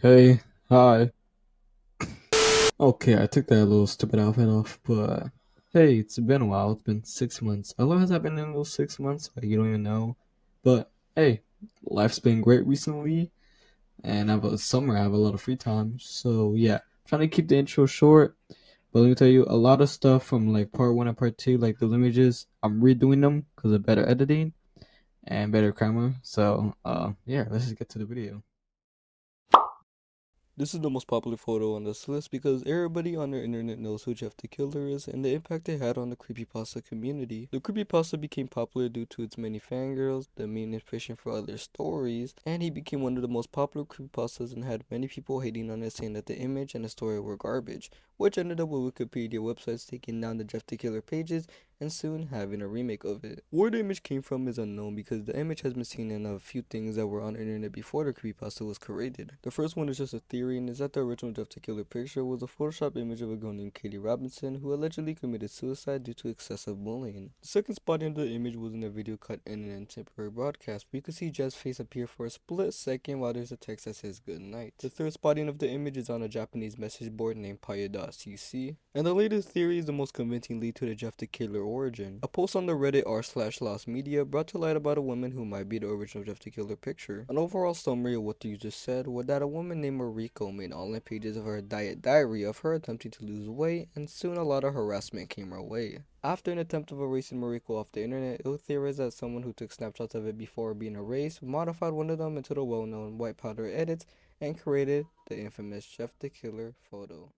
Hey, hi. Okay, I took that little stupid outfit off, but hey, it's been a while. It's been 6 months. How long has that been in those 6 months? Like, you don't even know. But hey, life's been great recently, and I have a summer. I have a lot of free time. So yeah, trying to keep the intro short. But let me tell you, a lot of stuff from like part one and part two, like the images, I'm redoing them because of better editing and better camera. So yeah, let's just get to the video. This is the most popular photo on this list because everybody on the internet knows who Jeff the Killer is and the impact it had on the creepypasta community. The creepypasta became popular due to its many fangirls, the main inspiration for other stories, and he became one of the most popular creepypastas and had many people hating on it, saying that the image and the story were garbage, which ended up with Wikipedia websites taking down the Jeff the Killer pages and soon having a remake of it. Where the image came from is unknown because the image has been seen in a few things that were on the internet before the creepypasta was created. The first one is just a theory, and is that the original Jeff the Killer picture was a Photoshop image of a girl named Katie Robinson who allegedly committed suicide due to excessive bullying. The second spotting of the image was in a video cut in an temporary broadcast where you could see Jeff's face appear for a split second while there's a text that says good night. The third spotting of the image is on a Japanese message board named Paya.cc. And the latest theory is the most convincing lead to the Jeff the Killer origin. A post on the Reddit r/lost media brought to light about a woman who might be the original Jeff the Killer picture. An overall summary of what you just said was that a woman named Mariko made online pages of her diet diary of her attempting to lose weight, and soon a lot of harassment came her way. After an attempt of erasing Mariko off the internet, it was theorized that someone who took snapshots of it before being erased modified one of them into the well-known white powder edits and created the infamous Jeff the Killer photo.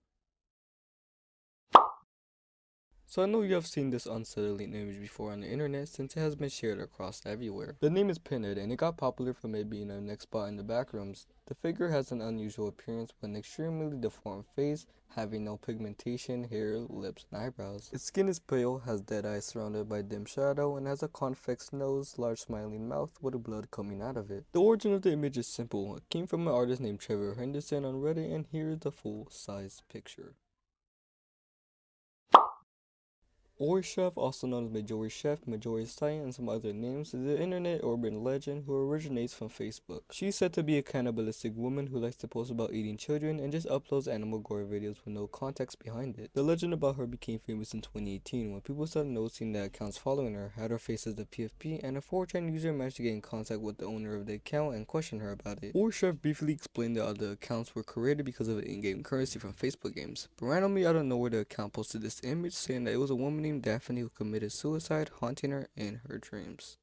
So I know you have seen this unsettling image before on the internet since it has been shared across everywhere. The name is Pinhead and it got popular from it being the next spot in the backrooms. The figure has an unusual appearance with an extremely deformed face, having no pigmentation, hair, lips, and eyebrows. Its skin is pale, has dead eyes surrounded by dim shadow, and has a convex nose, large smiling mouth with blood coming out of it. The origin of the image is simple. It came from an artist named Trevor Henderson on Reddit, and here is the full-size picture. Ori Chef, also known as Majori Chef, Majori Science, and some other names, is an internet urban legend who originates from Facebook. She's said to be a cannibalistic woman who likes to post about eating children and just uploads animal gore videos with no context behind it. The legend about her became famous in 2018 when people started noticing that accounts following her had her face as the PFP, and a 4chan user managed to get in contact with the owner of the account and question her about it. Ori Chef briefly explained that the accounts were created because of in-game currency from Facebook games, but randomly out of nowhere the account posted this image saying that it was a woman named Daphne who committed suicide, haunting her in her dreams.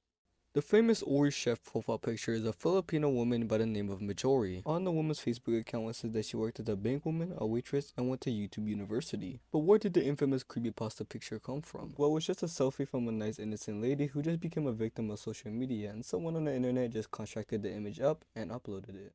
The famous Ori Chef profile picture is a Filipino woman by the name of Majori. On the woman's Facebook account it says that she worked as a bank woman, a waitress, and went to YouTube University. But where did the infamous creepypasta picture come from? Well, it was just a selfie from a nice innocent lady who just became a victim of social media, and someone on the internet just constructed the image up and uploaded it.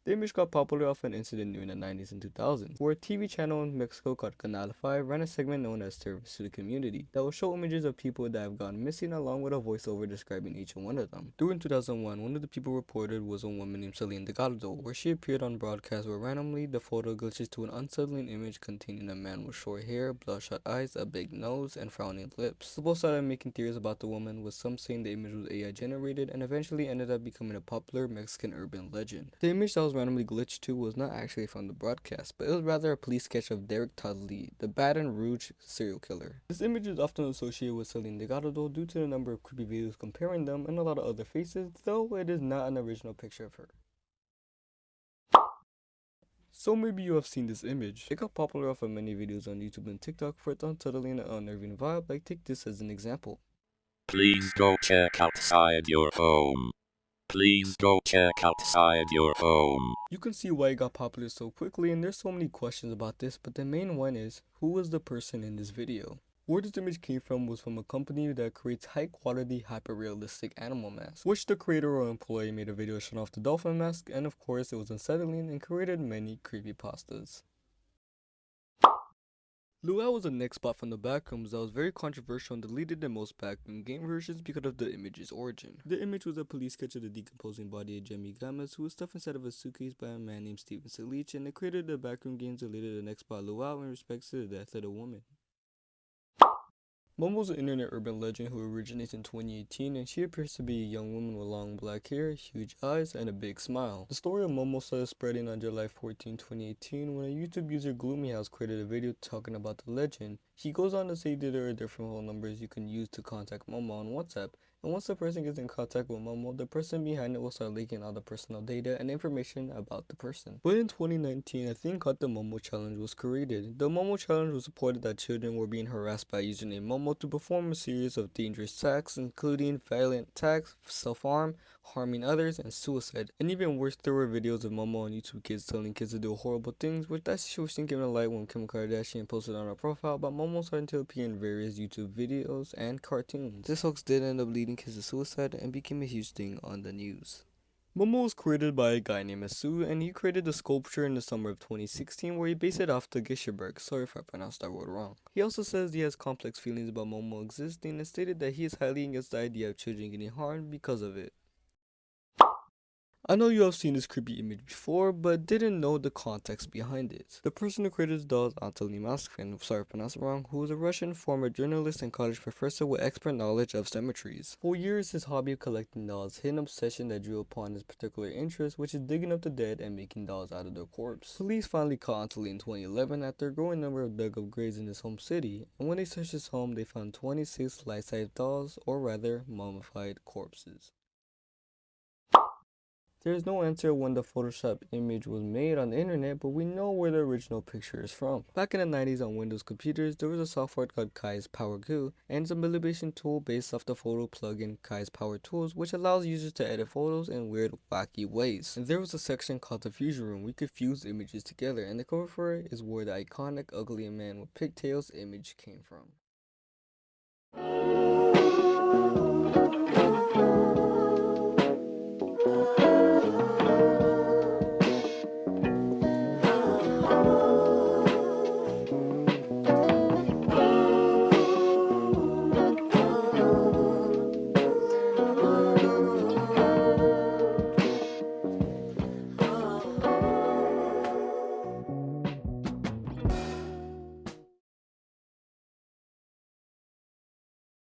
The image got popular off an incident during the 90s and 2000s, where a TV channel in Mexico called Canal 5 ran a segment known as Service to the Community that would show images of people that have gone missing along with a voiceover describing each one of them. During 2001, one of the people reported was a woman named Selen the Godo, where she appeared on broadcast where randomly the photo glitches to an unsettling image containing a man with short hair, bloodshot eyes, a big nose, and frowning lips. People started making theories about the woman, with some saying the image was AI generated, and eventually ended up becoming a popular Mexican urban legend. The image that was randomly glitched to was not actually from the broadcast, but it was rather a police sketch of Derek Todd Lee, the Baton Rouge serial killer. This image is often associated with Selen the Godo due to the number of creepy videos comparing them and a lot of other faces, though it is not an original picture of her. So maybe you have seen this image. It got popular off of many videos on YouTube and TikTok for its unsettling and unnerving vibe. Like, take this as an example. Please go check outside your home. Please go check outside your home. You can see why it got popular so quickly, and there's so many questions about this, but the main one is, who was the person in this video? Where this image came from was from a company that creates high quality, hyper realistic animal masks, which the creator or employee made a video showing off the dolphin mask, and of course it was unsettling and created many creepypastas. Luau was the next spot from the backrooms that was very controversial and deleted in most backroom game versions because of the image's origin. The image was a police sketch of the decomposing body of Jamie Gamas, who was stuffed inside of a suitcase by a man named Steven Theage, and the creator of the backroom games deleted the next spot Luau in respect to the death of the woman. Momo's an internet urban legend who originates in 2018, and she appears to be a young woman with long black hair, huge eyes, and a big smile. The story of Momo started spreading on July 14, 2018, when a YouTube user Gloomyhouse created a video talking about the legend. He goes on to say that there are different phone numbers you can use to contact Momo on WhatsApp, and once the person gets in contact with Momo, the person behind it will start leaking all the personal data and information about the person. But in 2019, a thing called the Momo Challenge was created. The Momo Challenge was reported that children were being harassed by username Momo to perform a series of dangerous acts, including violent attacks, self-harm, harming others, and suicide. And even worse, there were videos of Momo on YouTube Kids telling kids to do horrible things, which that situation came to light when Kim Kardashian posted on her profile about Momo starting to appear in various YouTube videos and cartoons. This hoax did end up leading kids to suicide and became a huge thing on the news. Momo was created by a guy named Asu, and he created the sculpture in the summer of 2016 where he based it off the Gisherberg. Sorry if I pronounced that word wrong. He also says he has complex feelings about Momo existing and stated that he is highly against the idea of children getting harmed because of it. I know you have seen this creepy image before, but didn't know the context behind it. The person who created this doll is Anatoly Moskvin, sorry if I pronounced it wrong, who is a Russian former journalist and college professor with expert knowledge of cemeteries. For years, his hobby of collecting dolls hid an obsession that drew upon his particular interest, which is digging up the dead and making dolls out of their corpse. Police finally caught Anatoly in 2011 after a growing number of dug up graves in his home city, and when they searched his home, they found 26 life-size dolls, or rather, mummified corpses. There is no answer when the Photoshop image was made on the internet, but we know where the original picture is from. Back in the 90s on Windows computers, there was a software called Kai's Power Goo, and it's a manipulation tool based off the photo plugin Kai's Power Tools, which allows users to edit photos in weird, wacky ways. And there was a section called the Fusion Room where we could fuse images together, and the cover for it is where the iconic ugly man with pigtails image came from.